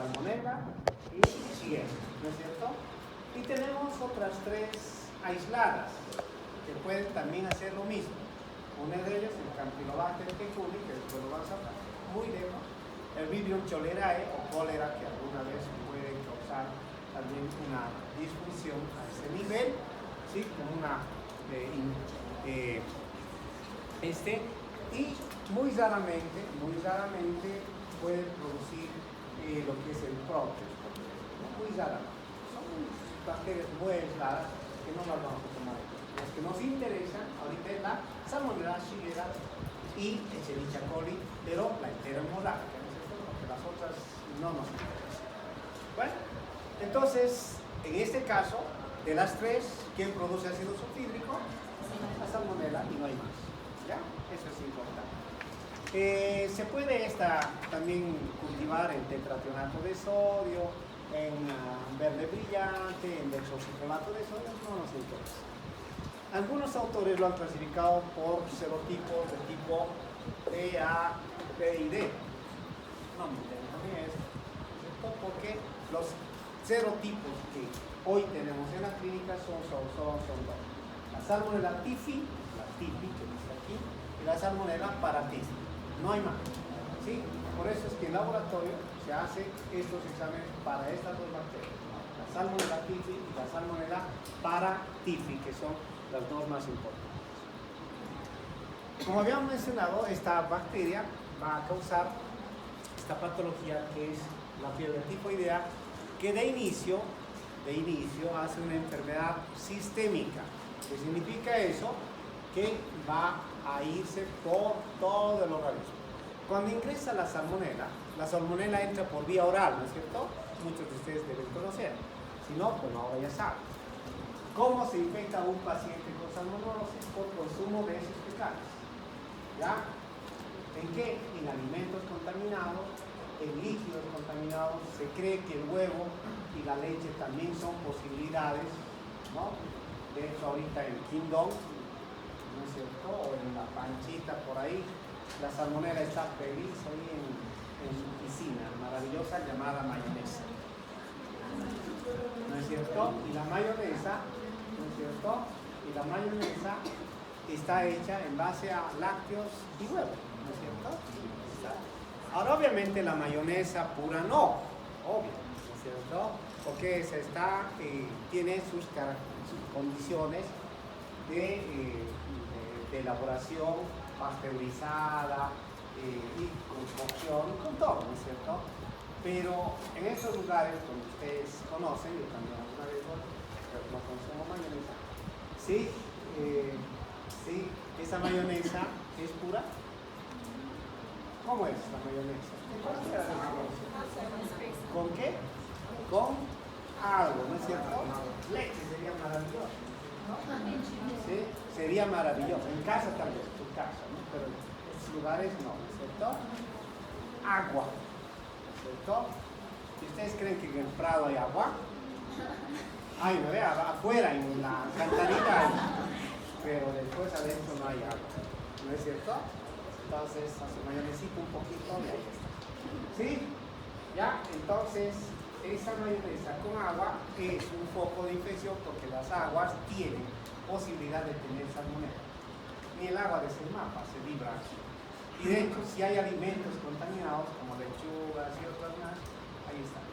Salmonella y Shigella, ¿no es cierto? Y tenemos otras 3 aisladas que pueden también hacer lo mismo. Una de ellas, el Campylobacter jejuni, que después lo vamos a hablar, muy lejos. El Vibrio cholerae o cólera, que alguna vez puede causar también una disfunción a ese nivel, ¿sí? Como una y muy raramente puede producir lo que es el prótesis, muy raramente. Son bacterias muy aisladas que no las vamos a tomar. Las que nos interesan ahorita es la Salmonella, Shigella y Escherichia coli, pero la enterohemorrágica, porque las otras no nos interesan. Bueno, entonces, en este caso, de las 3, ¿quién produce ácido sulfídrico? La Salmonella y no hay más. ¿Ya? Eso es importante. Se puede también cultivar en tetrationato de sodio, en verde brillante, en dexosicolato de sodio, no nos interesa. Algunos autores lo han clasificado por serotipos de tipo E, A, B y D. No me interesa ni eso, ¿cierto? Porque los serotipos que hoy tenemos en la clínica son 2. La Salmonella typhi, la typhi que dice aquí, y la Salmonella paratyphi. No hay más. ¿Sí? Por eso es que en laboratorio se hacen estos exámenes para estas 2 bacterias. La Salmonella typhi y la Salmonella paratyphi, que son las 2 más importantes. Como habíamos mencionado, esta bacteria va a causar esta patología que es la fiebre tifoidea, que de inicio hace una enfermedad sistémica. ¿Qué significa eso? Que va a irse por todo el organismo. Cuando ingresa la salmonella entra por vía oral, ¿no es cierto? Muchos de ustedes deben conocer. Si no, pues ahora ya saben. ¿Cómo se infecta un paciente con salmonelosis? Por consumo de heces fecales. ¿Ya? ¿En qué? En alimentos contaminados, en líquidos contaminados. Se cree que el huevo y la leche también son posibilidades, ¿no? De hecho, ahorita en Kingdom, ¿no es cierto? O en la panchita por ahí, la salmonella está feliz ahí en su piscina maravillosa llamada mayonesa. ¿No es cierto? Y la mayonesa, ¿no es cierto? Y la mayonesa está hecha en base a lácteos y huevo, ¿no es cierto? Ahora, obviamente, la mayonesa pura no, obvio, ¿no es cierto? Porque tiene sus condiciones de elaboración pasteurizada y con cocción, con todo, ¿no es cierto? Pero en estos lugares donde ustedes conocen, yo también alguna vez no consumo mayonesa, sí, esa mayonesa es pura. ¿Cómo es la mayonesa? ¿Con qué? Con algo, ¿no es cierto? Leche sería maravilloso. ¿Sí? Sería maravilloso. En casa también, en tu casa, ¿no? Pero en estos lugares no, ¿no es cierto? Agua, ¿no es cierto? Si ustedes creen que en el Prado hay agua, ay, no vea, afuera en la alcantarilla, pero después adentro no hay agua, ¿no es cierto? Entonces, hace mayonesita un poquito y ahí está. ¿Sí? ¿Ya? Entonces, esa mayonesa con agua es un foco de infección porque las aguas tienen posibilidad de tener salmonella. Ni el agua de Semapa se libra aquí. Y de hecho, si hay alimentos contaminados como lechugas y otras más, ahí están.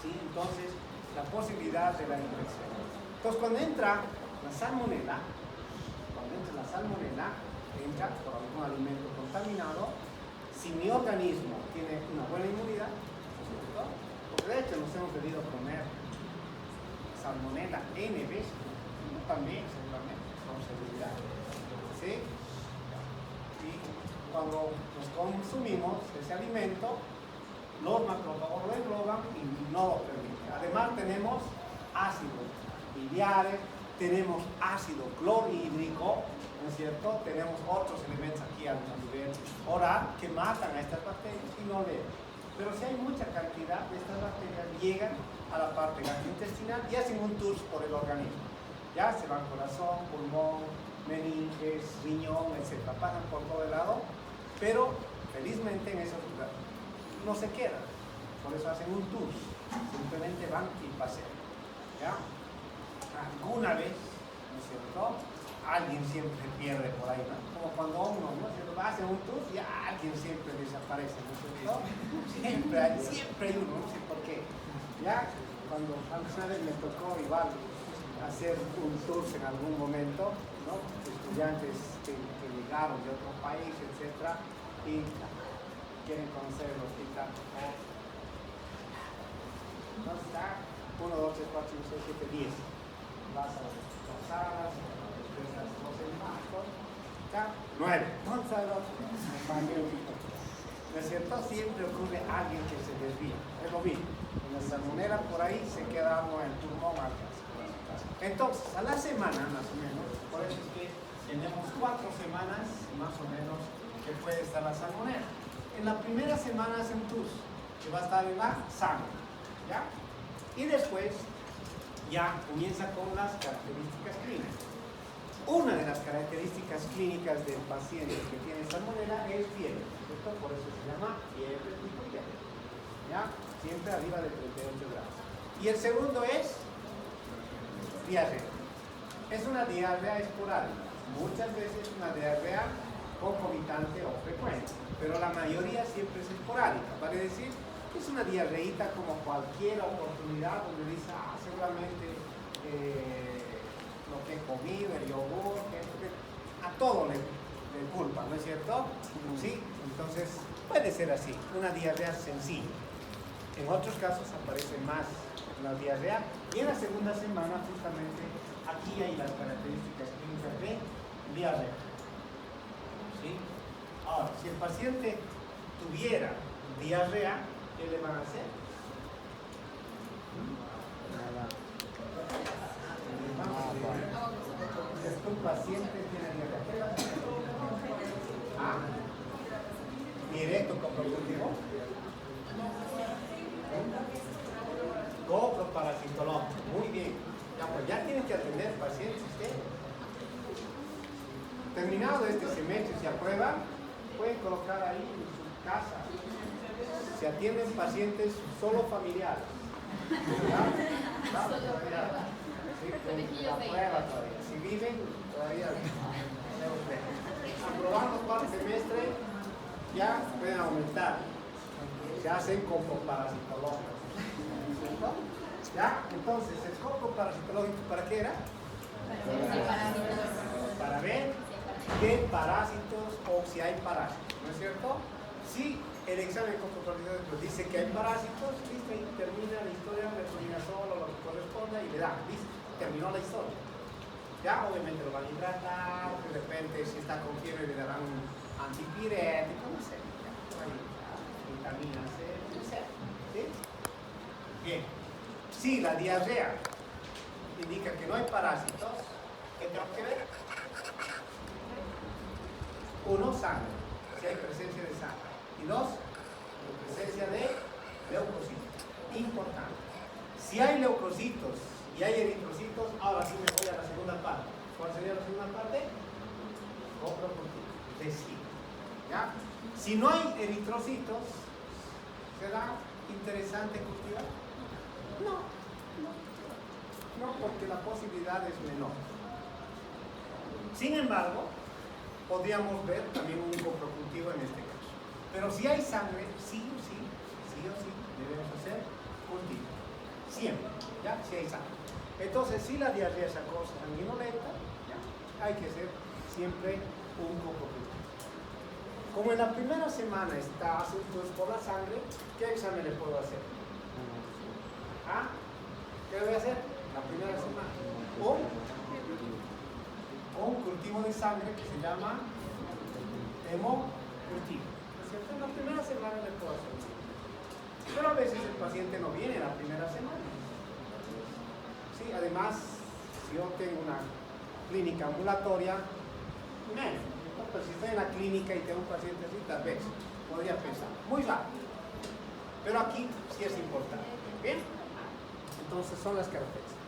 ¿Sí? Entonces, la posibilidad de la infección. Entonces, cuando entra la salmonella, entra por algún alimento contaminado. Si mi organismo tiene una buena inmunidad, ¿cierto? Porque de hecho nos hemos debido comer salmonella N veces, también seguramente, con seguridad. ¿Sí? Y cuando nos consumimos ese alimento, los macrófagos lo engloban y no lo permiten. Además tenemos ácidos biliares, tenemos ácido clorhídrico, ¿no es cierto? Tenemos otros elementos aquí a nivel oral que matan a estas bacterias y no leen. Pero si hay mucha cantidad de estas bacterias, llegan a la parte gastrointestinal y hacen un tour por el organismo. Ya se van corazón, pulmón, meninges, riñón, etc. Pasan por todo el lado, pero felizmente en esos lugares no se quedan. por eso hacen un tour, simplemente van y pasean, ¿ya? Alguna vez, ¿no es cierto? Alguien siempre pierde por ahí, ¿no? Como cuando uno, ¿no? Si hacen un tour y alguien siempre desaparece, ¿no es cierto? Siempre hay uno, no sé por qué. ¿Ya? Cuando alguna vez me tocó igual hacer un tour en algún momento, ¿no? Estudiantes que llegaron de otro país, etc. Y quieren conocer el hospital. ¿No está? 1, 2, 3, 4, 5, 6, 7, 10. Vas a las salas, después a los envasos. 9. ¿Dónde está el otro? ¿No es cierto? Siempre ocurre alguien que se desvía. Es lo mismo. En la salmonera por ahí se queda uno en turno al casa. Entonces, a la semana más o menos, por eso es que tenemos 4 semanas más o menos que puede estar la salmonera. En la primera semana hacen tours, que va a estar en la sangre, ¿ya? Y después ya comienza con las características clínicas. Una de las características clínicas del paciente que tiene salmonela es fiebre, ¿cierto? Por eso se llama fiebre tifoidea, ¿ya? Siempre arriba de 38 grados. Y el segundo es diarrea. Es una diarrea esporádica. Muchas veces una diarrea concomitante o frecuente, pero la mayoría siempre es esporádica. Vale decir, es una diarreíta como cualquier oportunidad donde dice, seguramente lo que he comido, el yogur, a todo le culpa, ¿no es cierto? Sí, entonces puede ser así, una diarrea sencilla. En otros casos aparece más la diarrea y en la segunda semana justamente aquí hay las características clínicas de diarrea. ¿Sí? Ahora, si el paciente tuviera diarrea, ¿qué le van a hacer? Si tu paciente tiene diarrea, ¿qué le van a hacer? Directo con productivo. Coproparasitológico, muy bien. Ya tienen que atender pacientes usted. Terminado este semestre, si aprueban, pueden colocar ahí en su casa. Se atienden pacientes solo familiares. La prueba todavía. Si viven, todavía. Aprobando cuarto semestre, ya pueden aumentar. Se hacen coproparasitológicos. ¿Ya? Entonces, el coproparasitológico, ¿para qué era? Para ver qué parásitos o si hay parásitos, ¿no es cierto? Si el examen coproparasitológico dice que hay parásitos, listo, y termina la historia, metronidazol o lo que corresponda y le dan, listo, terminó la historia. Ya, obviamente lo van a hidratar, de repente si está con fiebre le darán un antipirético, no sé, vitamina C, no sé, ¿sí? Bien, si la diarrea indica que no hay parásitos, ¿qué tengo que ver? 1, sangre, si hay presencia de sangre. Y 2, presencia de leucocitos. Importante. Si hay leucocitos y hay eritrocitos, ahora sí me voy a la segunda parte. ¿Cuál sería la segunda parte? Coprocultivo. Decir. ¿Ya? Si no hay eritrocitos, ¿será interesante cultivar? No, porque la posibilidad es menor. Sin embargo, podríamos ver también un coprocultivo en este caso. Pero si hay sangre, sí o sí, debemos hacer cultivo. Siempre, ¿ya? Si hay sangre. Entonces, si la diarrea es acosa sanguinolenta, ¿ya? Hay que hacer siempre un coprocultivo. Como en la primera semana está asuntos por la sangre, ¿qué examen le puedo hacer? ¿Qué voy a hacer? La primera semana. Un cultivo de sangre que se llama hemocultivo. ¿No es cierto? En la primera semana le puedo hacer. Pero a veces el paciente no viene la primera semana. Sí, además, si yo tengo una clínica ambulatoria, menos. Pero si estoy en la clínica y tengo un paciente así, tal vez podría pensar. Muy rápido. Pero aquí sí es importante. ¿Bien? Entonces son las características.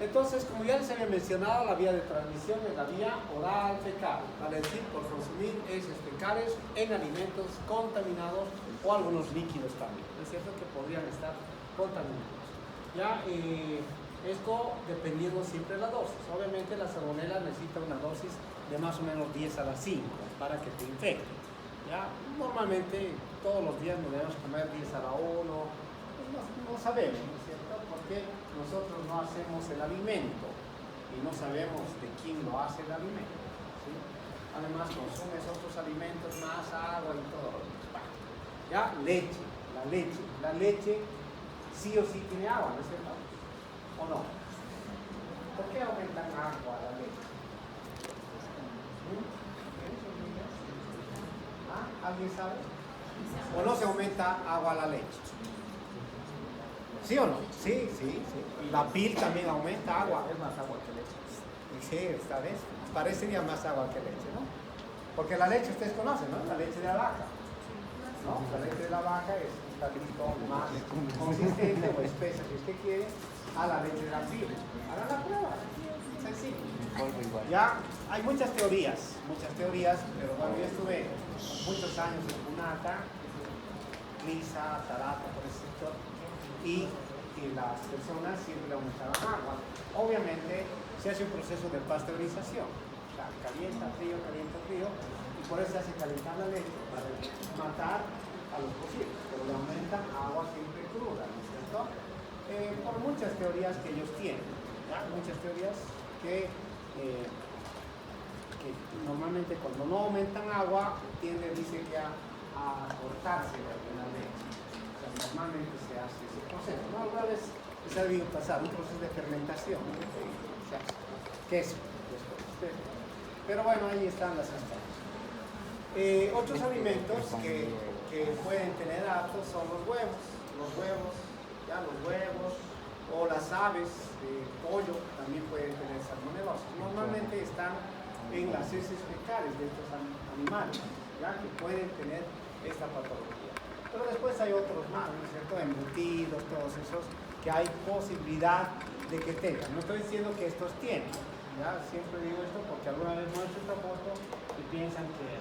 Entonces, como ya les había mencionado, la vía de transmisión es la vía oral fecal, vale decir, por consumir heces fecales en alimentos contaminados o algunos líquidos también. Es cierto que podrían estar contaminados. Ya, esto dependiendo siempre de la dosis. Obviamente la salmonela necesita una dosis de más o menos 10 a la 5 para que te infecte. Ya, normalmente todos los días nos debemos comer 10 a la 1, no sabemos, ¿no es cierto? Porque nosotros no hacemos el alimento y no sabemos de quién lo hace el alimento, ¿sí? Además consumes otros alimentos, más agua y todo. Ya, la leche sí o sí tiene agua, ¿no es cierto? ¿O no? ¿Por qué aumentan agua la leche? ¿Ah? ¿Alguien sabe? ¿O no se aumenta agua a la leche? ¿Sí o no? Sí. La pil también aumenta agua. Es más agua que leche. Sí, esta vez parecería más agua que leche, ¿no? Porque la leche ustedes conocen, ¿no? La leche de la vaca, ¿no? La leche de la vaca es un tantito más consistente o espesa, si usted quiere, a la leche de la pil. Hagan la prueba, sencillo. Ya hay muchas teorías, pero bueno, yo estuve muchos años en Punata, Lisa, Tarata, por ese sector, y las personas siempre le aumentaban agua. Obviamente se hace un proceso de pasteurización, o sea, calienta, frío, y por eso se hace calentar la leche para matar a los posibles, pero le aumentan agua siempre cruda, ¿no es cierto? Por muchas teorías que ellos tienen, ¿ya? Muchas teorías que normalmente cuando no aumentan agua tiende, dice que a cortarse la leche. O sea, normalmente se hace ese proceso, ¿no? Alguna vez se ha debido pasar un proceso de fermentación, ¿no? O sea, queso, después. Pero bueno, ahí están las sustancias. Otros alimentos que pueden tener aptos son los huevos, o las aves, pollo, también pueden tener salmonelosis. Normalmente están en las heces fecales de estos animales, ya que pueden tener esta patología. Pero después hay otros más, ¿no es cierto? Embutidos, todos esos, que hay posibilidad de que tengan. No estoy diciendo que estos tienen, ¿ya? Siempre digo esto porque alguna vez muestro esta foto y piensan que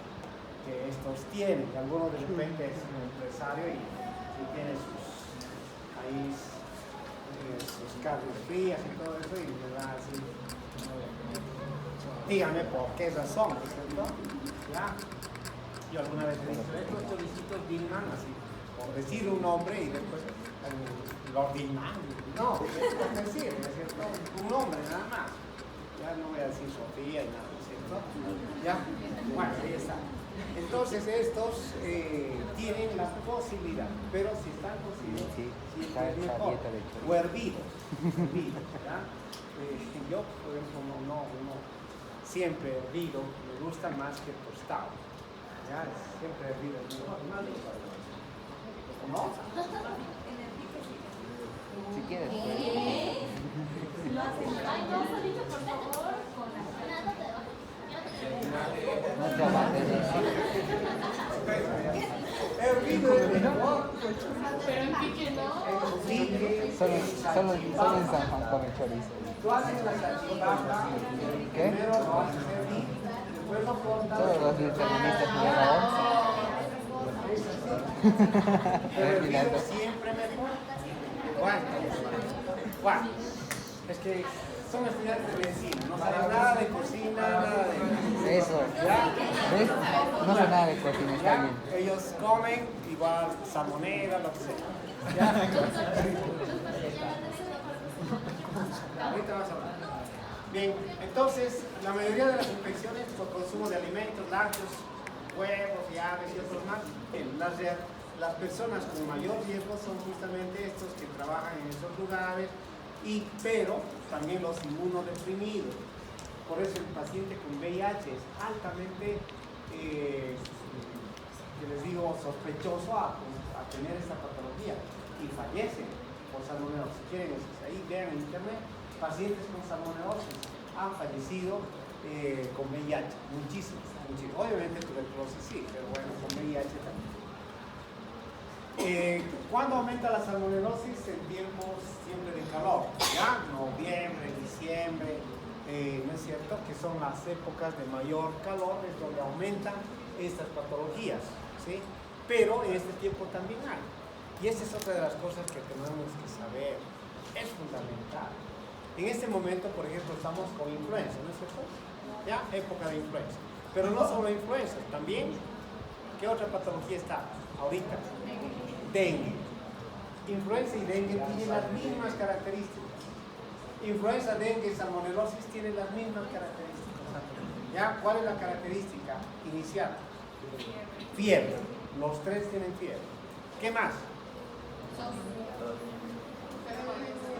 estos tienen, y alguno de repente es un empresario y tiene sus carnes frías y todo eso, y le va a decir, dígame por qué razón, ¿no es cierto? ¿Ya? Yo alguna vez he dicho, estos choricitos Dillman, así, por decir un nombre y después Lord Dillman, no, es por decir, ¿no es cierto? Un nombre nada más. Ya no voy a decir Sofía y nada, ¿no es cierto? Ya, bueno, ahí está. Entonces estos tienen la posibilidad, pero si están cocidos, siempre es mejor, o hervidos, ¿ya? Yo, por ejemplo, no, siempre hervido, me gusta más que tostado, ¿ya? Siempre hervido, ¿no? Si quieres. Lo hacen. Ay, no, Solito, por favor, con la No te abandones. Hervido es mejor. pero en pique no. Solo en San Juan comen chorizo. Tú haces la salchipapa, ¿Qué? primero lo haces hervir, después lo cortas. Todos los nutricionistas, por favor. Pero hervido siempre mejor. Bueno, es que son estudiantes de medicina, no saben nada de cocina, nada de... Eso. ¿Ya? ¿Ves? No sé nada de cocina, está ¿Ya? bien. Ellos comen igual salmonela, lo que sea. ¿Ya? Ahorita vas a hablar. Bien, entonces, la mayoría de las infecciones por consumo de alimentos, lácteos, huevos y aves y otros más, las personas con mayor riesgo son justamente estos que trabajan en esos lugares, pero también los inmunodeprimidos. Por eso el paciente con VIH es altamente, que les digo, sospechoso a tener esta patología y fallecen por salmonelosis. Si quieren, ahí vean en internet, pacientes con salmonelosis han fallecido con VIH, muchísimos. Obviamente tuberculosis sí, pero bueno, con VIH también. ¿Cuándo aumenta la salmonelosis? En tiempos siempre de calor, ¿ya? Noviembre, diciembre, ¿no es cierto? Que son las épocas de mayor calor, es donde aumentan estas patologías, ¿sí? Pero en este tiempo también hay. Y esta es otra de las cosas que tenemos que saber. Es fundamental. En este momento, por ejemplo, estamos con influenza, ¿no es cierto? ¿Ya? Época de influenza. Pero no solo influenza, también, ¿qué otra patología está ahorita? Dengue. Influenza y dengue tienen las mismas características. Influenza, dengue y salmonelosis tienen las mismas características. ¿Ya? ¿Cuál es la característica inicial? Fiebre. Los tres tienen fiebre. ¿Qué más?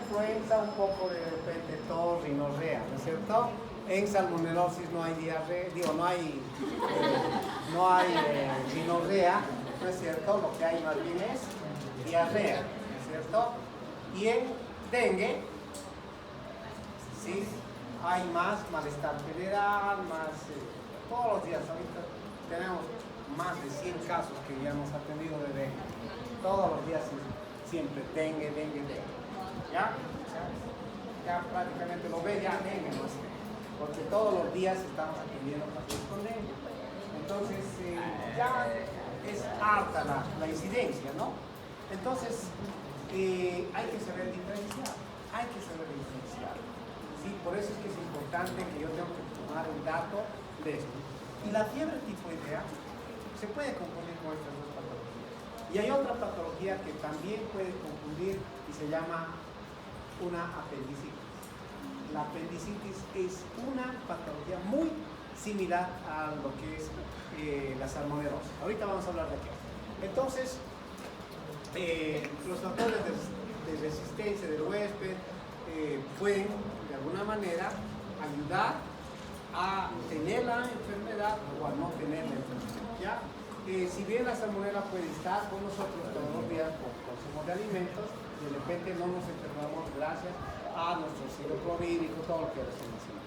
Influenza, un poco de repente tos, rinorrea, ¿no es cierto? En salmonelosis no hay diarrea, no hay rinorrea, ¿no es cierto? Lo que hay más bien es diarrea, ¿no es cierto? Y en dengue, sí, hay más malestar general, más, todos los días, ahorita tenemos más de 100 casos que ya hemos atendido de dengue, todos los días siempre dengue. ¿Ya? Ya prácticamente lo ve ya dengue, ¿no? Porque todos los días estamos atendiendo pacientes con dengue. Entonces, ya es harta la incidencia, ¿no? Entonces, hay que saber diferenciar, ¿sí? Por eso es que es importante que yo tengo que tomar el dato de esto. Y la fiebre tifoidea se puede confundir con estas dos patologías. Y hay otra patología que también puede confundir y se llama una apendicitis. La apendicitis es una patología muy similar a lo que es la salmonelosis. Ahorita vamos a hablar de qué. Entonces, los factores de resistencia del huésped pueden de alguna manera ayudar a tener la enfermedad o a no tener la enfermedad, ¿ya? Si bien la salmonela puede estar con nosotros todos los días por consumo de alimentos, de repente no nos enfermamos gracias a nuestro ciclo clorhídrico, todo lo que recién decimos.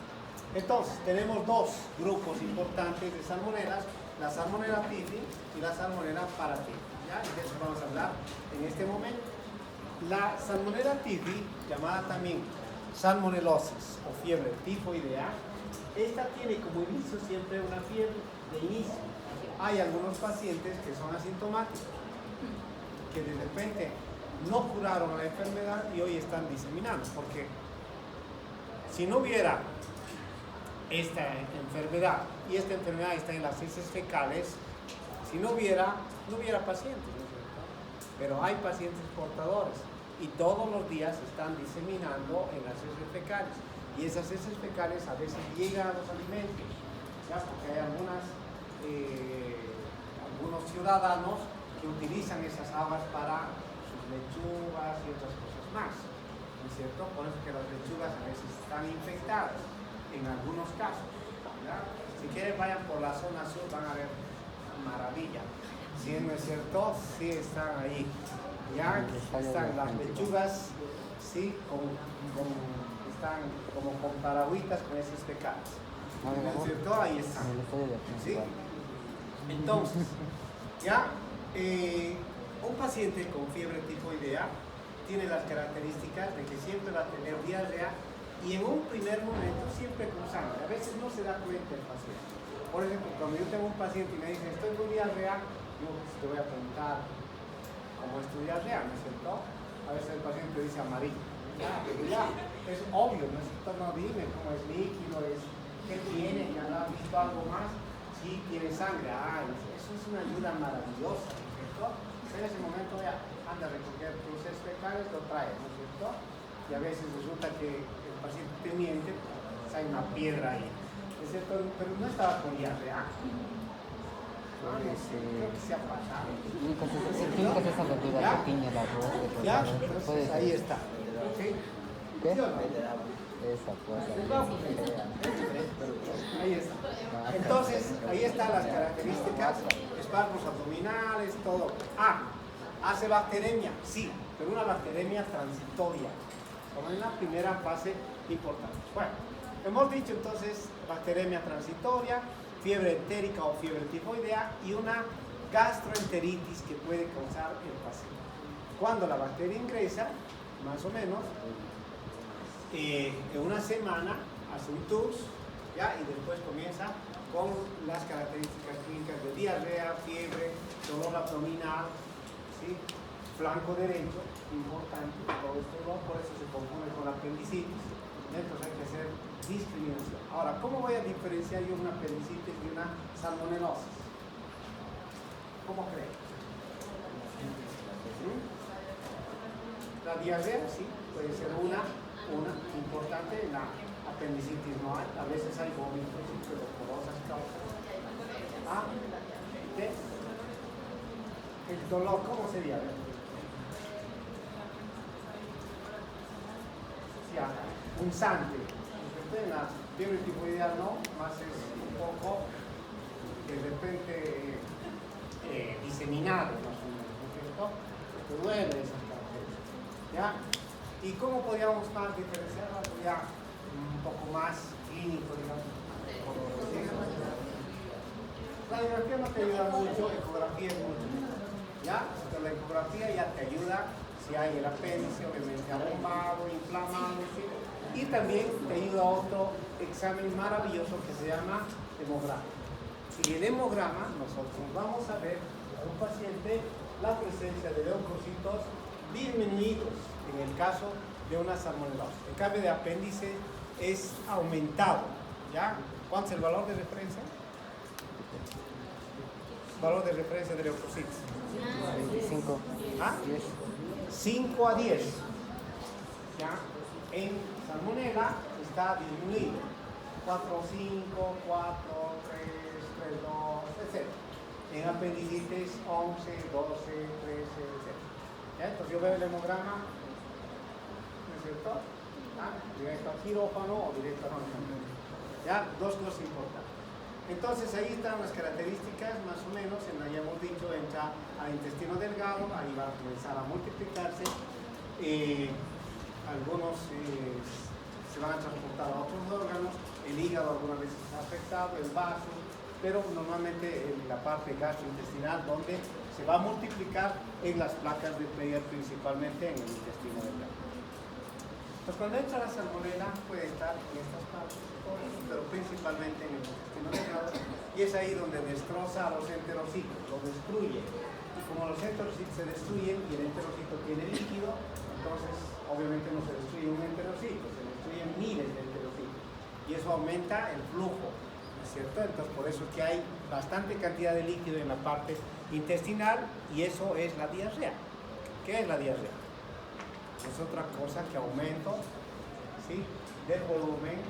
Entonces, tenemos dos grupos importantes de salmonelas, la salmonela typhi y la salmonela paratyphi, ¿ya? Y de eso vamos a hablar en este momento. La salmonela typhi, llamada también salmonelosis o fiebre tifoidea, esta tiene como inicio siempre una fiebre de inicio. Hay algunos pacientes que son asintomáticos, que de repente no curaron la enfermedad y hoy están diseminando, porque si no hubiera esta enfermedad y esta enfermedad está en las heces fecales, si no hubiera pacientes, ¿no es cierto? Pero hay pacientes portadores y todos los días están diseminando en las heces fecales y esas heces fecales a veces llegan a los alimentos, ¿ya? Porque hay algunos ciudadanos que utilizan esas aguas para sus lechugas y otras cosas más, ¿no es cierto? Por eso que las lechugas a veces están infectadas en algunos casos, ¿ya? Si quieren vayan por la zona sur, van a ver maravilla. ¿Sí, no es cierto? Sí están ahí, ya están las lechugas, sí, están como con paragüitas con esos fecales, ¿no es cierto? Ahí están, ¿sí? Entonces, ya, un paciente con fiebre tifoidea tiene las características de que siempre va a tener diarrea y en un primer momento siempre con sangre. A veces no se da cuenta el paciente. Por ejemplo, cuando yo tengo un paciente y me dice estoy con diarrea, yo te voy a preguntar cómo es tu diarrea, ¿no es cierto? A veces el paciente dice amarillo. Ya, es obvio, ¿no es cierto? No, dime cómo es líquido, qué tiene, ya has visto algo más. Sí, tiene sangre, eso es una ayuda maravillosa, ¿no es cierto? En ese momento ya anda a recoger tus heces fecales, lo trae, ¿no es cierto? Y a veces resulta que el paciente te miente, pues hay una piedra ahí, ¿no es cierto? Pero no estaba con diarrea. Creo que se ha pasado. Nunca se esa verdura pequeña, la arroz, Ya, entonces ahí está. ¿Sí? ¿Qué? ¿Sí o no? Esa cosa. Ahí está. Entonces, ahí están las características, espasmos abdominales, todo. ¿Hace bacteremia? Sí, pero una bacteremia transitoria, como en la primera fase importante. Bueno, hemos dicho entonces bacteremia transitoria, fiebre entérica o fiebre tifoidea y una gastroenteritis que puede causar el paciente. Cuando la bacteria ingresa, más o menos, en una semana hace un TUS, ¿ya? Y después comienza con las características clínicas de diarrea, fiebre, dolor abdominal, ¿sí? Flanco derecho, importante, todo esto no, por eso se confunde con la apendicitis. Entonces hay que hacer discriminación. Ahora, ¿cómo voy a diferenciar yo una apendicitis de una salmonelosis? ¿Cómo creen? La diarrea, sí, puede ser una importante. En la apendicitis no hay, a veces hay vómitos, pero por otras causas. ¿Qué? El dolor, ¿cómo sería? Punzante. En la fiebre tifoidea no, más es un poco de repente diseminado, más o menos, ¿no es cierto? Que duele esas características, ¿ya? ¿Y cómo podríamos más diferenciarlo? Ya un poco más clínico, digamos. La radiografía no te ayuda mucho, la ecografía es mucho, ¿ya? Pero la ecografía ya te ayuda si hay el apéndice, obviamente abombado, inflamado, ¿sí? Y también te ayuda otro examen maravilloso que se llama hemograma. Y en hemograma nosotros vamos a ver a un paciente la presencia de leucocitos disminuidos en el caso de una salmonelosis. El cambio de apéndice es aumentado, ¿ya? ¿Cuánto es el valor de referencia? Valor de referencia de leucocitos. 25. 10. 5 a 10. ¿Ya? En salmonela está disminuido. 4, 5, 4, 3, 3, 2, etc. En apendicitis 11, 12, 13, etc. ¿Ya? Entonces yo veo el hemograma, ¿no es cierto? Directo al quirófano o directo a la. ¿Ya? Dos cosas importantes. Entonces ahí están las características, más o menos, ya hemos dicho, entra al intestino delgado, ahí va a comenzar a multiplicarse, algunos se van a transportar a otros órganos, el hígado algunas veces está afectado, el vaso, pero normalmente en la parte gastrointestinal donde se va a multiplicar en las placas de Peyer, principalmente en el intestino delgado. Pues cuando entra la salmonela puede estar en estas partes, pero principalmente en el intestino delgado, y es ahí donde destroza a los enterocitos, los destruye. Y como los enterocitos se destruyen y el enterocito tiene líquido, entonces obviamente no se destruye un enterocito, se destruyen miles de enterocitos. Y eso aumenta el flujo, ¿no es cierto? Entonces por eso es que hay bastante cantidad de líquido en la parte intestinal y eso es la diarrea. ¿Qué es la diarrea? Es otra cosa que aumento, ¿sí?, del volumen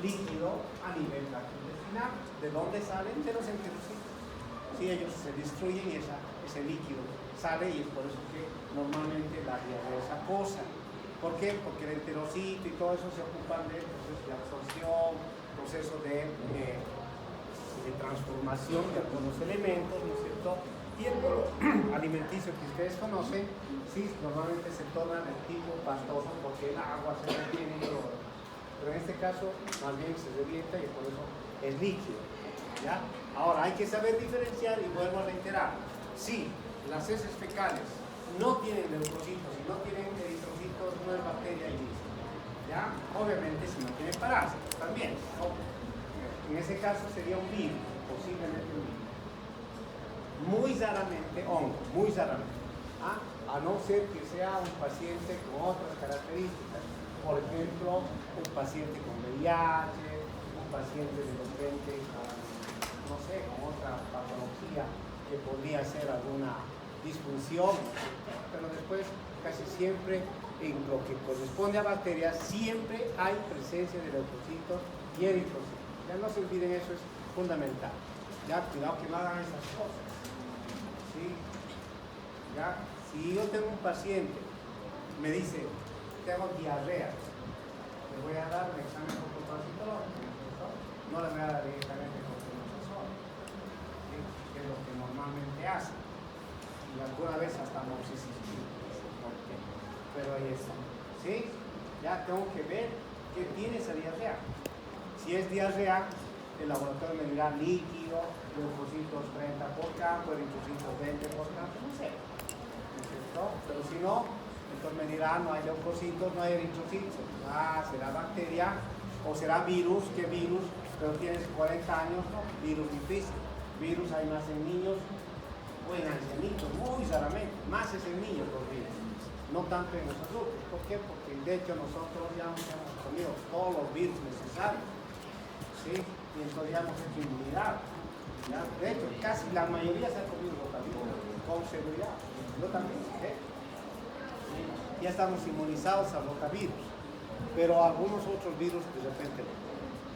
líquido a nivel gastrointestinal. ¿De dónde salen? De los enterocitos. Sí, ellos se destruyen y ese líquido sale, y es por eso que normalmente la diarrea es acuosa. ¿Por qué? Porque el enterocito y todo eso se ocupan del proceso de absorción, proceso de transformación de algunos elementos, ¿no es cierto? Y el bolo alimenticio que ustedes conocen, sí, normalmente se torna de tipo pastoso porque el agua se retiene y todo. Pero en este caso, más bien se revienta y por eso es líquido, ¿ya? Ahora, hay que saber diferenciar, y vuelvo a reiterar, si las heces fecales no tienen leucocitos y no tienen eritrocitos, no es bacteria ilícita, ¿ya? Obviamente si no tienen parásitos también, ¿no? En ese caso sería un virus, posiblemente un virus. Muy raramente hongo, muy raramente, a no ser que sea un paciente con otras características, por ejemplo, un paciente con VIH, un paciente de repente con, no sé, con otra patología que podría ser alguna disfunción, pero después casi siempre en lo que corresponde a bacterias siempre hay presencia de leucocitos y eritrocitos. Ya no se olviden, eso es fundamental. Ya, cuidado que no hagan esas cosas. ¿Sí? Ya, si yo tengo un paciente, me dice, tengo diarrea, le voy a dar un examen con parasitológico, no le voy a dar directamente con flunarizol, ¿sí?, que es lo que normalmente hace, y alguna vez hasta amoxicilina, pero ahí está, ¿sí? Ya tengo que ver qué tiene esa diarrea. Si es diarrea el laboratorio me dirá líquido, leucocitos 30 por campo, eritrocitos 20 por campo, no sé. ¿No es cierto? Pero si no, entonces me dirá, no hay leucocitos, no hay eritrocitos. Ah, será bacteria o será virus. ¿Qué virus? Pero tienes 40 años, no, virus difícil. Virus hay más en niños o en ancianitos, muy raramente, más es en niños los virus, no tanto en los adultos. ¿Por qué? Porque de hecho nosotros ya hemos comido todos los virus necesarios, ¿sí? Y entonces ya hemos hecho inmunidad. ¿Ya? De hecho, casi la mayoría se ha comido rotavirus, con seguridad. Yo también, ¿eh? ¿Sí? Ya estamos inmunizados a rotavirus, pero algunos otros virus de repente no.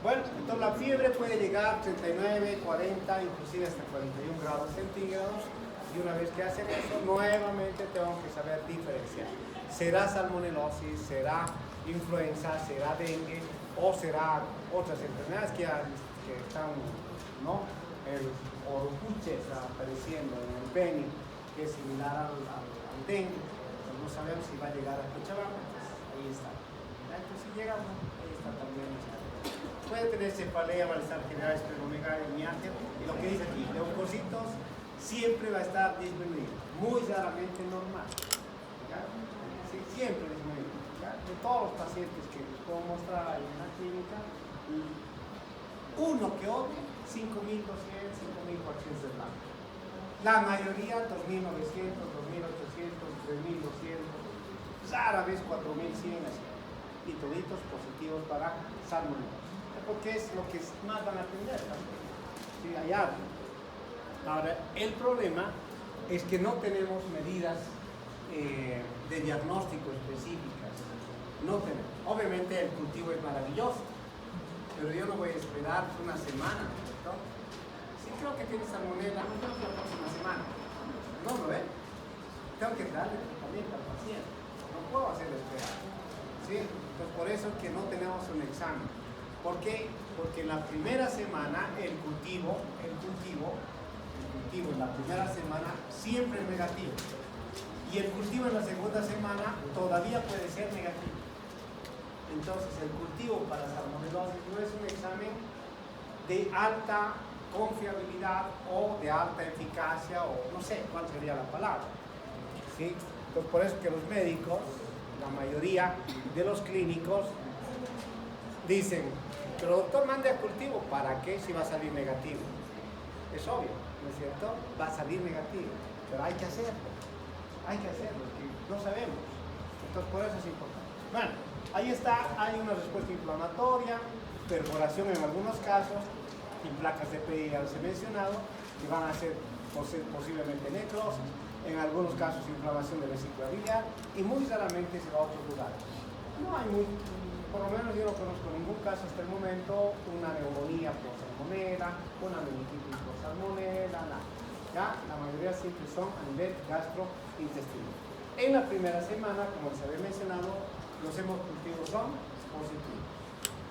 Bueno, entonces la fiebre puede llegar a 39, 40, inclusive hasta 41 grados centígrados. Y una vez que hacen eso, nuevamente tengo que saber diferenciar. ¿Será salmonelosis, será influenza, será dengue o será otras enfermedades que están, ¿no? El oropuche está apareciendo en el Beni, que es similar al dengue. Entonces no sabemos si va a llegar a Cochabamba. Ahí está. Entonces si llega, ahí está también. Puede tener cefalea, malestar general, esplenomegalia, mialgia, y lo que dice aquí, leucocitos siempre va a estar disminuido, muy raramente normal. ¿Ya? Sí, siempre disminuido. ¿Ya? De todos los pacientes que les puedo mostrar ahí en la clínica, uno que otro, 5.200, 5.400 de blanco. La mayoría, 2.900, 2.800, 3.200, rara vez 4.100, así. Y toditos positivos para salmonelosis. Porque es lo que más van a atender también. Sí, hay algo. Ahora, el problema es que no tenemos medidas de diagnóstico específicas. No tenemos. Obviamente el cultivo es maravilloso, pero yo no voy a esperar una semana, ¿cierto? Sí creo que tiene salmonela, no creo que la próxima semana. No lo ven. Tengo que darle tratamiento al paciente. No puedo hacerle esperar. ¿Sí? Entonces por eso es que no tenemos un examen. ¿Por qué? Porque en la primera semana el cultivo en la primera semana siempre es negativo. Y el cultivo en la segunda semana todavía puede ser negativo. Entonces el cultivo para salmonelosis no es un examen de alta confiabilidad o de alta eficacia o no sé cuál sería la palabra. ¿Sí? Entonces por eso que los médicos, la mayoría de los clínicos, dicen, pero doctor, mande a cultivo, ¿para qué si va a salir negativo? Es obvio, ¿no es cierto? Va a salir negativo, pero hay que hacerlo, que no sabemos. Entonces por eso es importante. Bueno, ahí está, hay una respuesta inflamatoria, perforación en algunos casos, y placas de PI ya les he mencionado, que van a ser posiblemente necrosis, en algunos casos inflamación de vesícula biliar, y muy raramente se va a otros lugares. No hay muy, por lo menos yo no conozco ningún caso hasta el momento, una neumonía por salmonela, una meningitis por salmonela, nada. ¿Ya? La mayoría siempre son a nivel gastrointestinal. En la primera semana, como les había mencionado, los hemocultivos son positivos.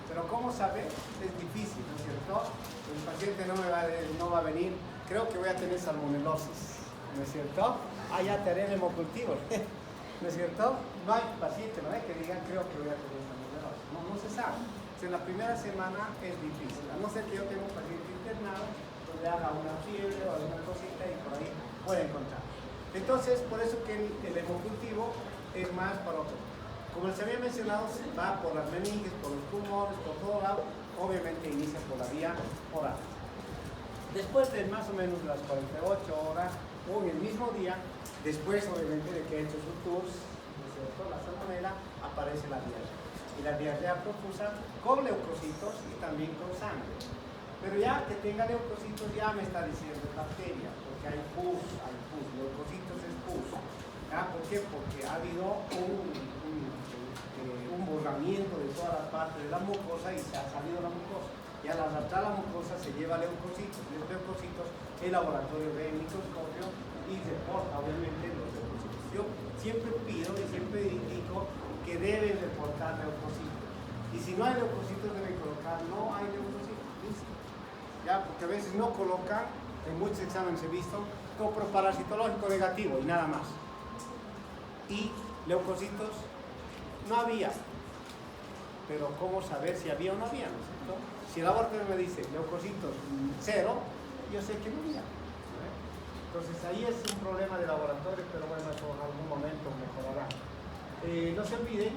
Pero ¿cómo saber? Es difícil, ¿no es cierto? El paciente no va a venir, creo que voy a tener salmonelosis, ¿no es cierto? Ah, ya te haré el hemocultivo, ¿no es cierto? No hay paciente, ¿no? Que digan, creo que voy a tener salmonelosis. No se sabe. En la primera semana es difícil, a no ser que yo tenga un paciente internado, donde haga una fiebre o alguna cosita y por ahí puede encontrar. Entonces, por eso que el hemocultivo es más para otro. Como les había mencionado, va por las meninges, por los pulmones, por todo lado, obviamente inicia por la vía oral. Después de más o menos las 48 horas, o en el mismo día, después obviamente de que ha hecho su tours, la salmonela, aparece la diarrea. Y la diarrea profusa con leucocitos y también con sangre. Pero ya que tenga leucocitos ya me está diciendo bacteria, porque hay pus, leucocitos es pus. ¿Ya? ¿Por qué? Porque ha habido un borramiento de toda la parte de la mucosa y se ha salido la mucosa. Y al arrastrar la mucosa se lleva leucocitos. Los leucocitos, el laboratorio ve el microscopio y reporta obviamente los leucocitos. Yo siempre pido y siempre indico que deben reportar leucocitos. Y si no hay leucocitos deben colocar no hay leucocitos. ¿Listo? Ya, porque a veces no colocan, en muchos exámenes he visto, coproparasitológico negativo y nada más. Y leucocitos no había. pero ¿cómo saber si había o no había? ¿No es cierto? Si el laboratorio me dice leucocitos 0, yo sé que no había. Entonces ahí es un problema de laboratorio, pero bueno, eso en algún momento mejorará. No se olviden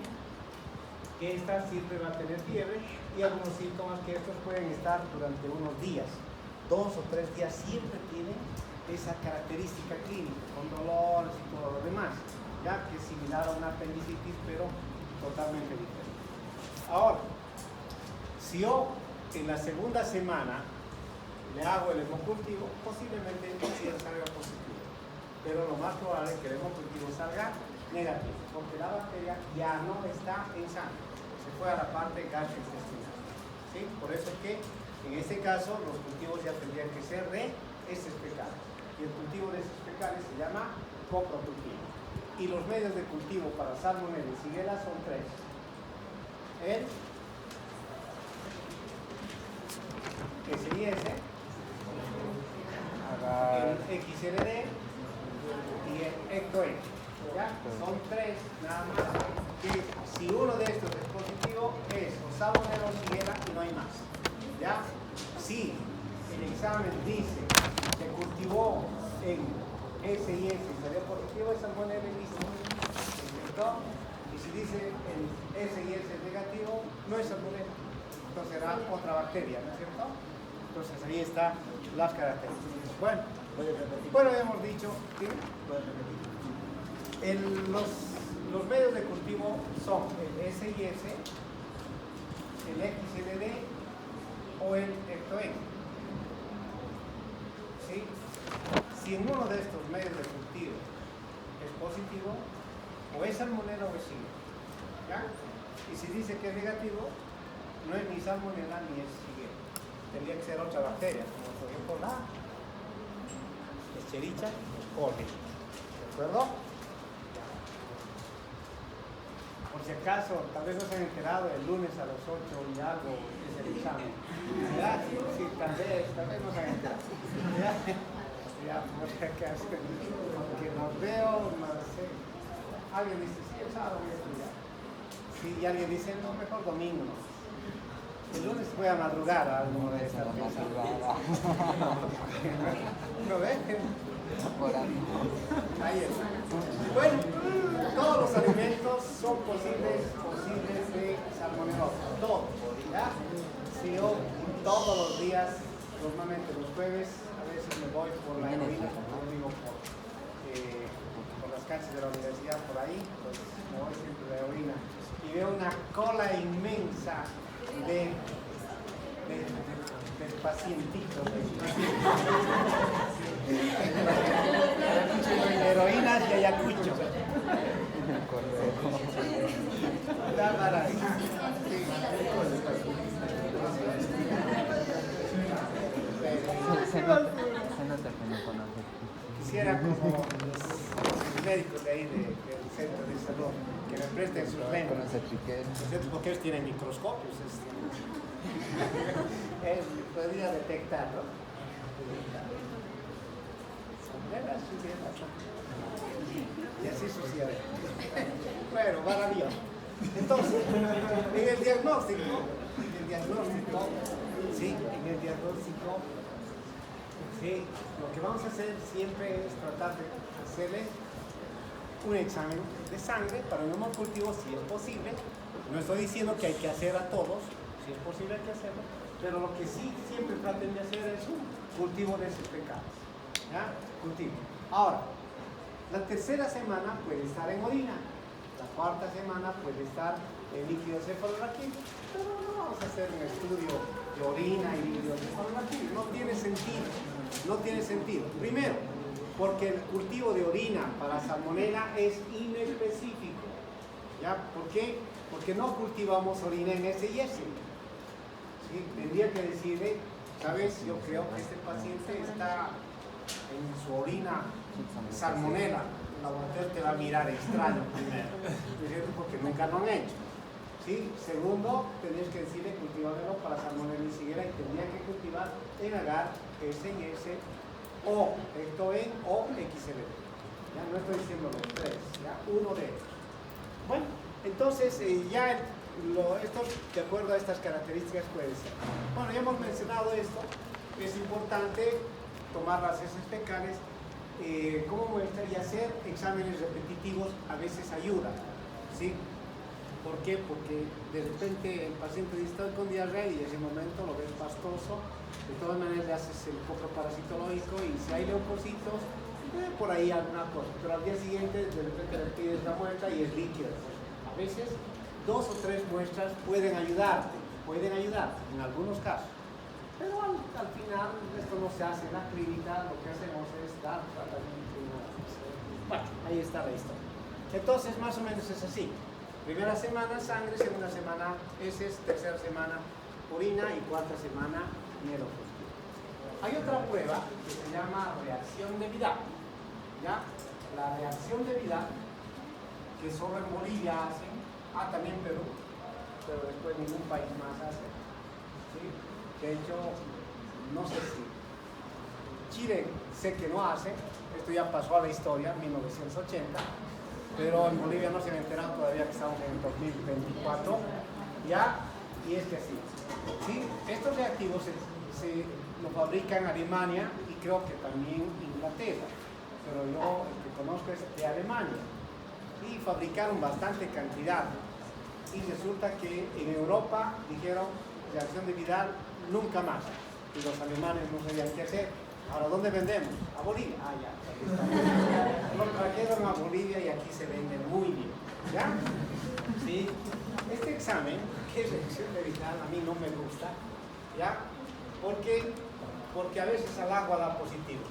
que esta siempre va a tener fiebre y algunos síntomas que estos pueden estar durante unos días, 2 o 3 días, siempre tienen esa característica clínica, con dolores y todo lo demás, ya que es similar a una apendicitis, pero totalmente diferente. Ahora, si yo en la segunda semana le hago el hemocultivo, posiblemente sí salga positivo, pero lo más probable es que el hemocultivo salga negativo, porque la bacteria ya no está en sangre, se fue a la parte gastrointestinal. ¿Sí? Por eso es que en este caso los cultivos ya tendrían que ser de heces fecales, y el cultivo de heces fecales se llama coprocultivo. Y los medios de cultivo para Salmonella y Shigella son 3. El SIS, el XLD y el ECTOE. ¿Ya? Son 3 nada más, que si uno de estos es positivo es o Salmonella o Shigella y no hay más. ¿Ya? Si el examen dice se cultivó en SIS y salió positivo, es Salmonella y listo. ¿Cierto? Y si dice el SIS es negativo, no es Salmonella. Entonces será otra bacteria, ¿no es cierto? Entonces ahí están las características. Bueno, hemos dicho que los medios de cultivo son el SIS, el XLD o el ECTOE. ¿Sí? Si en uno de estos medios de cultivo es positivo, o es Salmonella o es Shigella. ¿Ya? Y si dice que es negativo, no es ni Salmonella ni es Shigella. Tendría que ser otra bacteria, como por ejemplo la Escherichia coli. ¿De acuerdo? Por si acaso, tal vez no se han enterado, el lunes a las 8 y algo es el examen. ¿Ya? Sí, tal vez no se han enterado. ¿Ya? Por si acaso, porque nos veo, no sé. Alguien dice, sí, el sábado voy a estudiar. Sí, y alguien dice, no, mejor domingo. El lunes voy a madrugar a alguno de estas cosas. ¿No ven? Ahí está. Bueno, todos los alimentos son posibles de salmonelosis. Todos. ¿Ya? Si yo todos los días, normalmente los jueves, a veces me voy por la heroína, como digo, por las canchas de la universidad, por ahí, pues me voy siempre de heroína. Y veo una cola inmensa de pacientitos. Heroínas y Ayacucho. La maravilla. Quisiera como los médicos de ahí del centro de salud que me presten sus lentes. Porque ellos tienen microscopios. Podría detectarlo. Y así sucede. Bueno, maravilloso. Entonces, en el diagnóstico, sí, lo que vamos a hacer siempre es tratar de hacerle un examen de sangre para un hemocultivo si es posible. No estoy diciendo que hay que hacer a todos, si es posible hay que hacerlo, pero lo que sí siempre traten de hacer es un cultivo de heces fecales. ¿Ya? Cultivo. Ahora, la tercera semana puede estar en orina, la cuarta semana puede estar en líquido cefalorraquídeo, pero no vamos a hacer un estudio de orina y líquido cefalorraquídeo, no tiene sentido, no tiene sentido. Primero, porque el cultivo de orina para salmonella es inespecífico. ¿Ya? ¿Por qué? Porque no cultivamos orina en SIS. ¿Sí? Tendría que decirle, ¿sabes? Yo creo que este paciente está en su orina salmonella. El laboratorio te va a mirar extraño primero, porque nunca lo han hecho. ¿Sí? Segundo, tendrías que decirle cultivarlo para salmonella y Shigella y tendría que cultivar en agar, SIS o ECTOE o XLD. Ya no estoy diciendo los 3, ya uno de ellos. Bueno, entonces ya esto, de acuerdo a estas características, puede ser. Bueno, ya hemos mencionado esto. Es importante tomar las heces fecales como muestra y hacer exámenes repetitivos a veces ayuda, ¿sí? ¿Por qué? Porque de repente el paciente dice estoy con diarrea y en ese momento lo ves pastoso, de todas maneras le haces el copo parasitológico y si hay leucocitos, por ahí alguna cosa, pero al día siguiente de repente le pides la muestra y es líquida. A veces 2 o 3 muestras pueden ayudarte en algunos casos. Pero al final esto no se hace en la clínica, lo que hacemos es dar tratamiento. Bueno, ahí está la historia. Entonces más o menos es así. Primera semana sangre, segunda semana heces, tercera semana orina y cuarta semana miedo positivo. Hay otra prueba que se llama reacción de Vidal. ¿Ya? La reacción de Vidal, que solo en Bolivia hacen, también Perú, pero después ningún país más hace. ¿Sí? De hecho, no sé si Chile sé que no hace, esto ya pasó a la historia, 1980, pero en Bolivia no se han enterado todavía que estamos en el 2024, ¿ya? Y es que así, ¿sí? Estos reactivos se lo fabrican en Alemania y creo que también Inglaterra, pero yo el que conozco es de Alemania, y fabricaron bastante cantidad, y resulta que en Europa dijeron reacción de Vidal nunca más, y los alemanes no sabían qué hacer. Ahora, ¿dónde vendemos? A Bolivia. Ya. Lo trajeron a Bolivia y aquí se vende muy bien. ¿Ya? Sí. Este examen, que es reacción de Vidal, a mí no me gusta. ¿Ya? Porque a veces al agua da positivo.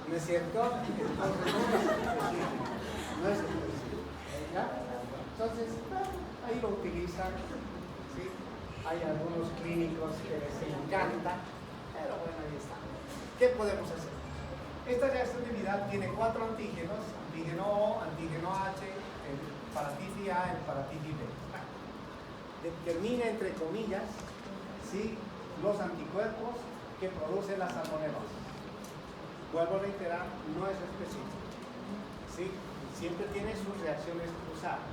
¿No es cierto? Entonces no es exclusivo. ¿Ya? Entonces, ahí lo utilizan. ¿Sí? Hay algunos clínicos que les encanta, pero bueno, ahí está. ¿Qué podemos hacer? Esta reacción de Vidal tiene 4 antígenos, antígeno O, antígeno H, el paratitis A, el paratitis B. Determina, entre comillas, ¿sí?, los anticuerpos que producen la salmonelosis. Vuelvo a reiterar, no es específico. ¿Sí? Siempre tiene sus reacciones cruzadas.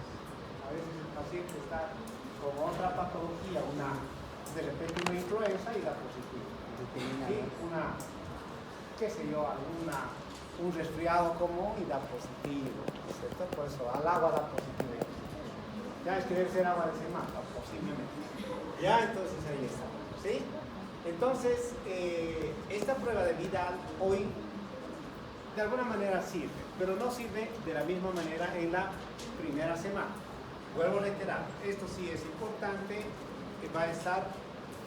A veces el paciente está con otra patología, de repente una influenza y da positivo. ¿Sí? Qué sé yo, un resfriado común y da positivo, ¿cierto? Por eso al agua da positivo. Ya es que debe ser agua de semana, posiblemente. Ya, entonces ahí está. ¿Sí? Entonces, esta prueba de Vidal hoy de alguna manera sirve, pero no sirve de la misma manera en la primera semana. Vuelvo a reiterar, esto sí es importante, que va a estar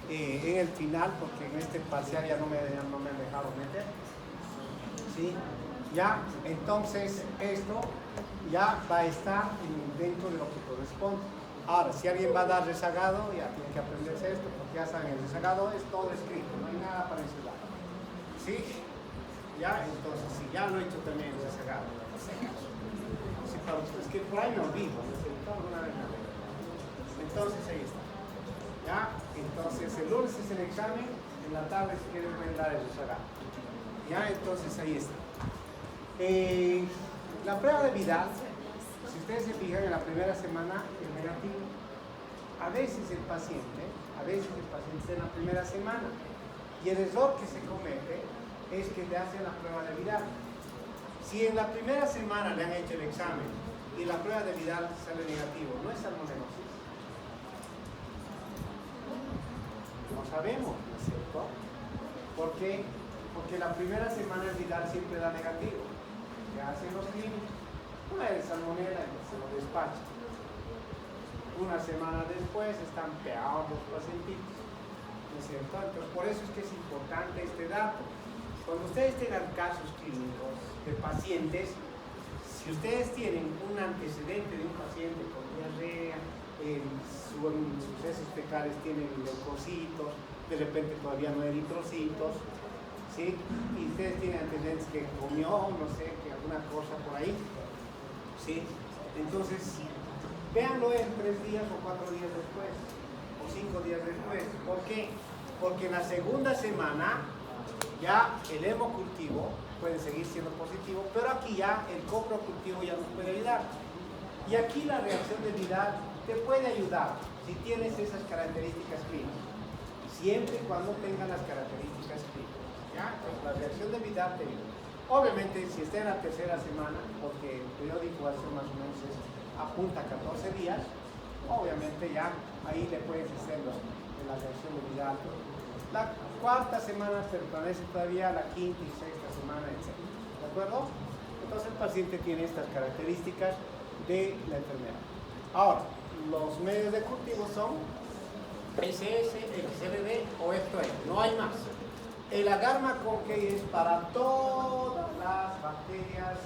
en el final, porque en este parcial ya no me han dejado meter. ¿Sí? Ya, entonces esto ya va a estar dentro de lo que corresponde. Ahora, si alguien va a dar rezagado, ya tiene que aprenderse esto, porque ya saben, el rezagado es todo escrito, no hay nada para enseñar. ¿Sí? Ya, entonces, si ya lo he hecho también el rezagado. Sí, para ustedes, que por ahí me olvido, alguna vez me olvido. Entonces, ahí está. ¿Ya? Entonces, el lunes es el examen, en la tarde si quieren pueden dar el rezagado. ¿Ya? Entonces, ahí está. La prueba de Vidal, si ustedes se fijan, en la primera semana es negativo. A veces el paciente está en la primera semana y el error que se comete es que le hacen la prueba de Vidal. Si en la primera semana le han hecho el examen y la prueba de Vidal sale negativo, ¿no es salmonelosis? No sabemos, ¿no es cierto? ¿Por qué? Porque la primera semana el Vidal siempre da negativo. ¿Qué hacen los clínicos? Una de salmonela y se lo despachan. Una semana después están pegados los pacientitos. ¿No es cierto? Entonces, por eso es que es importante este dato. Cuando ustedes tengan casos clínicos de pacientes, si ustedes tienen un antecedente de un paciente con diarrea, sus heces fecales tienen leucocitos, de repente todavía no eritrocitos, ¿sí? Y ustedes tienen antecedentes que comió, no sé, que alguna cosa por ahí, ¿sí? Entonces, véanlo en 3 días o 4 días después, o 5 días después. ¿Por qué? Porque en la segunda semana ya el hemocultivo puede seguir siendo positivo, pero aquí ya el coprocultivo ya nos puede ayudar. Y aquí la reacción de Vidal te puede ayudar si tienes esas características clínicas, siempre y cuando tengan las características clínicas. ¿Ya? Entonces, la reacción de Vidal te ayuda. Obviamente, si está en la tercera semana, porque el periodo de incubación más o menos apunta a 14 días, obviamente ya ahí le puedes hacer en la reacción de Vidal. La cuarta semana permanece todavía, la quinta y sexta semana, etc. ¿De acuerdo? Entonces el paciente tiene estas características de la enfermedad. Ahora, los medios de cultivo son SS, XLD o esto es, no hay más. El agar Maconkey es para todas las bacterias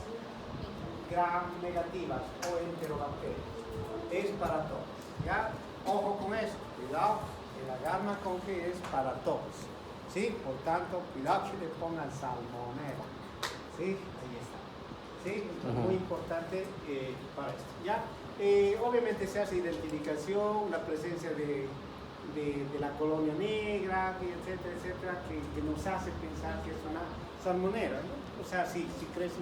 gram negativas o enterobacterias. Es para todos. ¿Ya? Ojo con eso, cuidado. El agar Maconkey es para todos. ¿Sí? Por tanto, cuidado que le pongan salmonela. ¿Sí? Ahí está. ¿Sí? Esto es muy importante para esto. ¿Ya? Obviamente se hace identificación, la presencia de la colonia negra, etcétera, etcétera, que nos hace pensar que es una salmonera, ¿no? O sea, si crece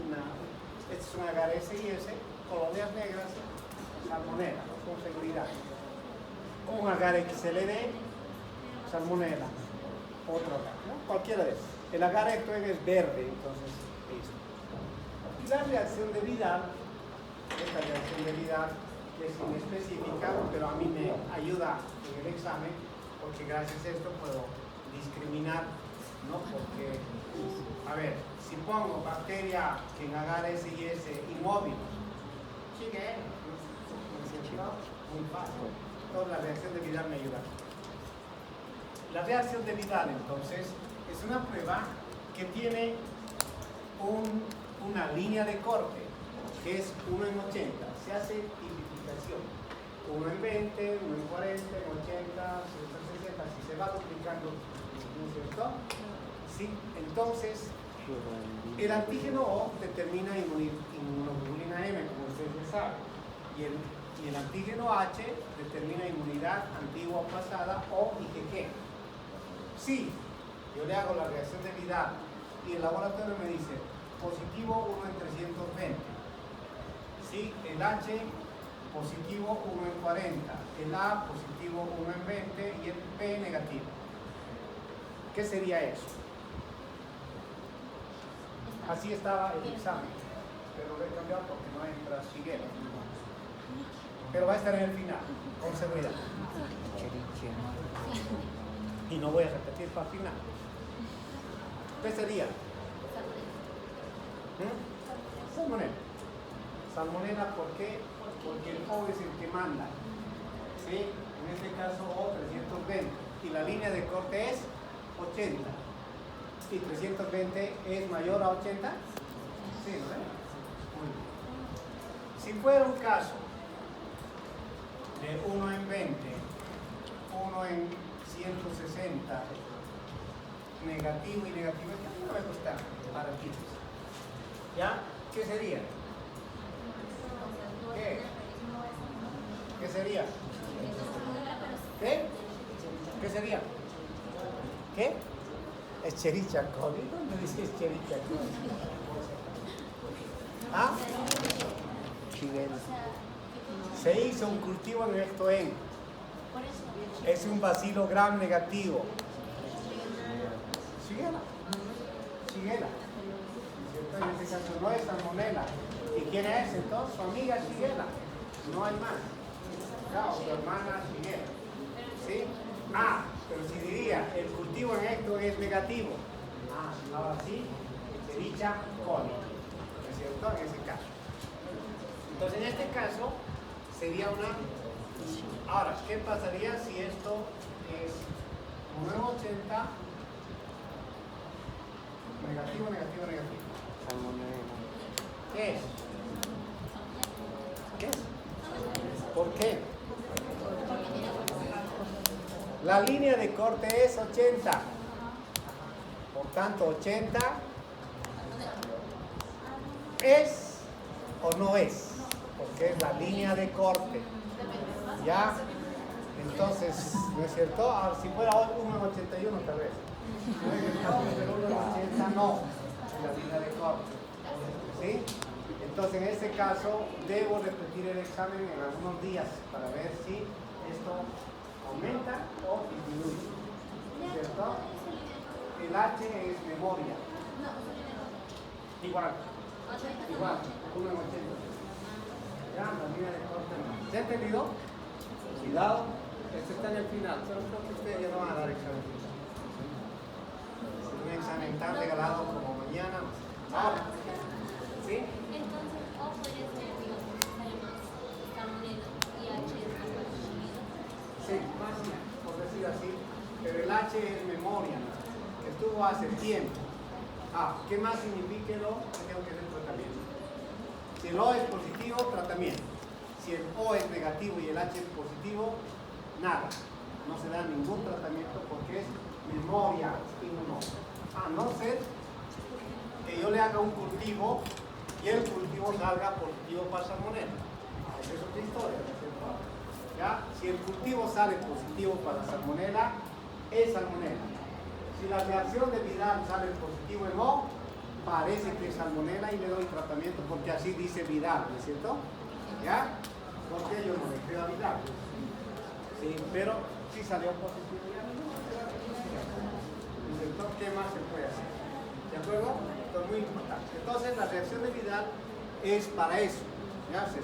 este es un agar SIS, colonias negras, salmonera, ¿no? Con seguridad. Un agar XLD, salmonera, otro agar, ¿no? Cualquiera de esos. El agar es verde, entonces, listo. Y la reacción de Vidal, esta reacción de Vidal, que es inespecífica, pero a mí me ayuda en el examen, porque gracias a esto puedo discriminar, ¿no? Porque, a ver, si pongo bacteria que en agar SIS inmóvil, sigue, ¿no? Muy fácil. Entonces la reacción de Vidal me ayuda. La reacción de Vidal, entonces, es una prueba que tiene una línea de corte, que es 1 en 80. Se hace tipificación. 1 en 20, 1 en 40, en 80, 60, si se va duplicando, ¿no es cierto? Sí, entonces, el antígeno O determina inmunoglobulina M, como ustedes ya saben, y el antígeno H determina inmunidad antigua o pasada o IgG. Si yo le hago la reacción de Vidal y el laboratorio me dice positivo 1 en 320, ¿sí? El H positivo 1 en 40, el A positivo 1 en 20 y el P negativo. ¿Qué sería eso? Así estaba el examen, pero lo he cambiado porque no entra Shigella. Pero va a estar en el final, con seguridad. Y no voy a repetir para el final. ¿Qué sería? Salmonella. Salmonella, ¿por qué? Porque el O es el que manda. ¿Sí? En este caso O 320. Y la línea de corte es 80. ¿Y 320 es mayor a 80? Sí, ¿no? Muy bien. Si fuera un caso de 1 en 20, 1 en 160, negativo y negativo, no me gusta para ti. ¿Ya? ¿Qué sería? ¿Qué? ¿Qué sería? ¿Qué? ¿Qué sería? ¿Qué? Escherichia coli. ¿Dónde dice Escherichia coli? ¿Ah? Shigella. Se hizo un cultivo en Ectoen. Es un bacilo gram negativo. Shigella. Shigella. En este caso no es salmonella. ¿Y quién es entonces? Su amiga Shigella. No hay más. Claro, su hermana Shigella. ¿Sí? Ah, pero si diría, el cultivo en esto es negativo. Ah, ahora sí, Escherichia coli. ¿No es cierto? En ese caso. Entonces, en este caso, sería una... Ahora, ¿qué pasaría si esto es 980? Negativo, negativo, negativo. Salmonella. ¿Qué es? ¿Qué es? ¿Por qué? La línea de corte es 80. Por tanto, 80 es o no es, porque es la línea de corte. ¿Ya? Entonces, ¿no es cierto? Ahora, si fuera 1 en 81 tal vez. Pero 1 en 80 no, es la línea de corte. ¿Sí? Entonces, en este caso, debo repetir el examen en algunos días para ver si esto aumenta o disminuye. ¿Cierto? El H es memoria. Igual. Igual. 1 en 80. Ya, la línea de corte. ¿Se ha entendido? Cuidado. Este está en el final. Pero creo que ustedes ya no van a dar examen final. Un examen tan regalado como mañana. Ahora. ¿Sí? Entonces, O podría ser, digamos, salmonela y H es más parecido. Sí, más por decir así. Pero el H es memoria. Estuvo hace tiempo. ¿Qué más significa el O? Tengo que hacer tratamiento. Si el O es positivo, tratamiento. Si el O es negativo y el H es positivo, nada. No se da ningún tratamiento porque es memoria inmunológica. A no ser que yo le haga un cultivo y el cultivo salga positivo para salmonela. Esa es otra historia, ¿no es cierto? ¿Ya? Si el cultivo sale positivo para salmonela, es salmonela. Si la reacción de Vidal sale positivo en O, parece que es salmonela y le doy tratamiento porque así dice Vidal, ¿no es cierto? ¿Ya? Porque yo no le creo a Vidal. Sí, pero si salió positivo ya no. Entonces, ¿qué más se puede hacer? ¿De acuerdo? Esto es muy importante. Entonces, la reacción de Vidal es para eso. ¿Ya? Se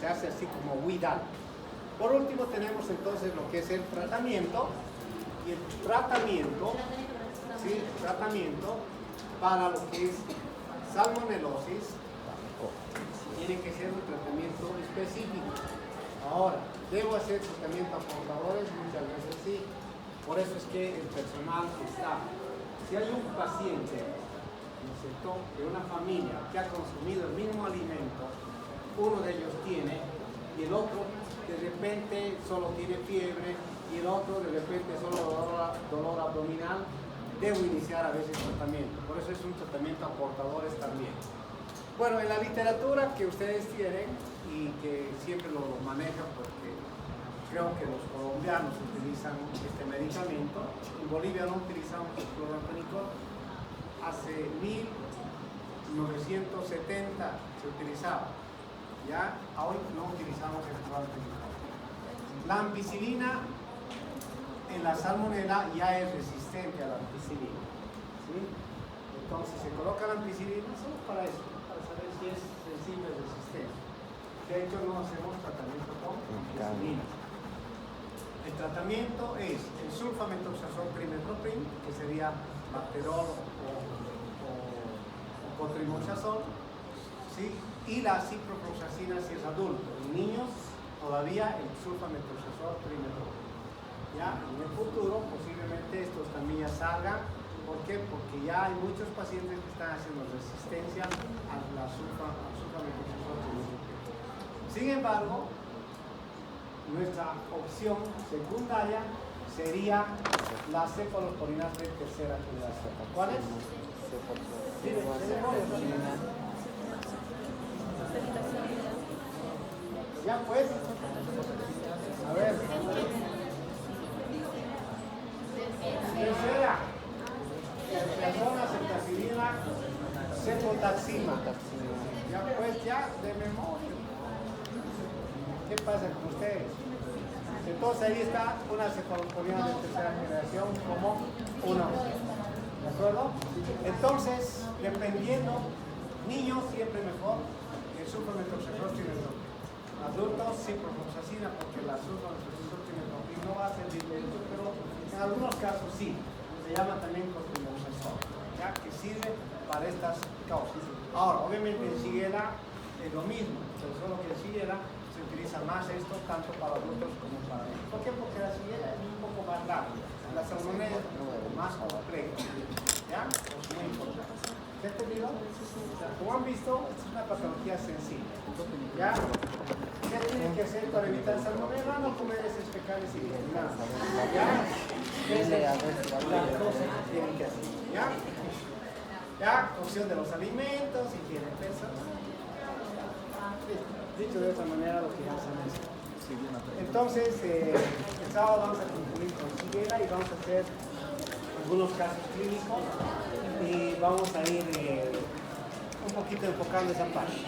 hace así como Vidal. Por último, tenemos entonces lo que es el tratamiento. Y el tratamiento, ¿sí? Tratamiento para lo que es salmonelosis tiene que ser un tratamiento específico. Ahora, ¿debo hacer tratamiento a portadores? Muchas veces sí. Por eso es que el personal está. Si hay un paciente, ¿no es cierto?, de una familia que ha consumido el mismo alimento, uno de ellos tiene y el otro de repente solo tiene fiebre y el otro de repente solo dolor abdominal, debo iniciar a veces tratamiento. Por eso es un tratamiento a portadores también. Bueno, en la literatura que ustedes tienen y que siempre lo manejan porque creo que los colombianos utilizan este medicamento, en Bolivia no utilizamos el clorantraniliprol, hace 1970 se utilizaba, ya hoy no utilizamos el clorantraniliprol. La ampicilina en la salmonela ya es resistente a la ampicilina, ¿sí? Entonces se coloca la ampicilina solo para eso, para saber si es sensible o resistente. De hecho no hacemos tratamiento con ampicilina. El tratamiento es el sulfamethoxazol trimethoprim, que sería Bacterol o cotrimoxazol, ¿sí? Y la ciprofloxacina si es adulto. En niños todavía el sulfamethoxazol trimethoprim. Ya en el futuro posiblemente estos también ya salgan. ¿Por qué? Porque ya hay muchos pacientes que están haciendo resistencia a la sulfamethoxazol trimethoprim. Sin embargo, nuestra opción secundaria sería las cefalosporinas de tercera generación. ¿Cuáles? Ya pues, a ver. Tercera, persona, cetacilina, cefotaxima. Ya pues, ya de memoria. ¿Qué pasa con ustedes? Entonces ahí está una cefalosporina de tercera generación como una opción. ¿De acuerdo? Entonces, dependiendo, niños siempre mejor, el sulfamethoxazol trimethoprim. Adultos ciprofloxacina, porque la sulfamethoxazol trimethoprim no va a servir de eso, pero en algunos casos sí. Se llama también cotrimoxazol, ¿ya? Que sirve para estas causas. Ahora, obviamente en Shigella es lo mismo, pero solo que en Shigella se utiliza más esto tanto para adultos como para niños. ¿Por qué? Porque la Shigella es un poco más rápida, la salmonella es más compleja, ¿ya? Es muy importante. ¿Se ha entendido? O sea, como han visto, es una patología sencilla, ¿ya? ¿Qué tienen que hacer para evitar salmonella? No comer heces fecales y nada, ¿ya? Esa es la cosa que tienen que hacer, ¿ya? ¿Ya? Cocción de los alimentos, higiene personal. Dicho de otra manera, lo que hacen es. Entonces, el sábado vamos a concluir con Shigella y vamos a hacer algunos casos clínicos y vamos a ir un poquito enfocando esa parte.